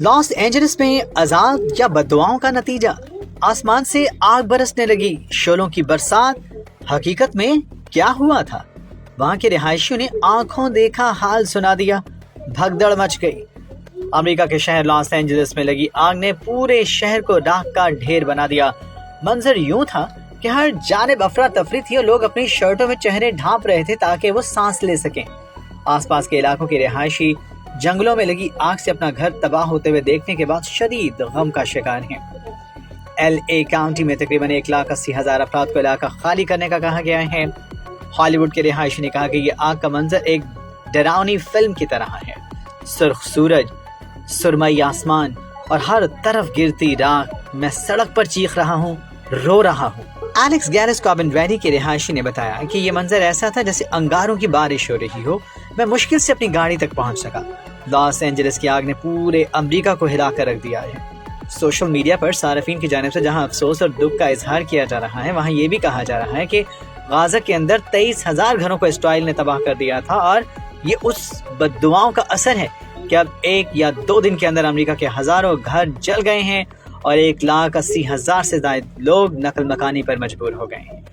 Los Angeles में अजाब या बददुआओं का नतीजा, आसमान से आग बरसने लगी, शोलों की बरसात। हकीकत में क्या हुआ था? वहां के रिहायशियों ने आंखों देखा हाल सुना दिया। भगदड़ मच गई। अमेरिका के शहर लॉस एंजलिस में लगी आग ने पूरे शहर को राख का ढेर बना दिया। मंजर यूं था कि हर जानिब अफरा तफरी थी और लोग अपनी शर्टों में चेहरे ढांप रहे थे ताकि वो सांस ले सकें। आसपास के इलाकों के रिहायशी जंगलों में लगी आग से अपना घर तबाह होते हुए देखने के बाद शदीद गम का शिकार हैं। LA काउंटी में तकरीबन 1,80,000 अफराद को इलाका खाली करने का कहा गया है। हॉलीवुड के रिहायशी ने कहा कि ये आग का मंजर एक डरावनी फिल्म की तरह है। सुर्ख सूरज, सुरमई आसमान और हर तरफ गिरती राख। मैं सड़क पर चीख रहा हूँ, रो रहा हूँ। एलेक्स गैरिस कॉबिन वैली के रिहायशी ने बताया कि ये मंजर ऐसा था जैसे अंगारों की बारिश हो रही हो। मैं मुश्किल से अपनी गाड़ी तक पहुंच सका। लॉस एंजलिस की आग ने पूरे अमेरिका को हिला कर रख दिया है। सोशल मीडिया पर सार्फिन की जानिब से जहां अफसोस और दुख का इजहार किया जा रहा है, वहां ये भी कहा जा रहा है कि गाजा के अंदर 23,000 घरों को इसराइल ने तबाह कर दिया था और ये उस बद्दुआओं का असर है कि अब 1 या 2 दिन के अंदर अमेरिका के हजारों घर जल गए हैं और 1,80,000 से ज्यादा लोग नकल मकानी पर मजबूर हो गए हैं।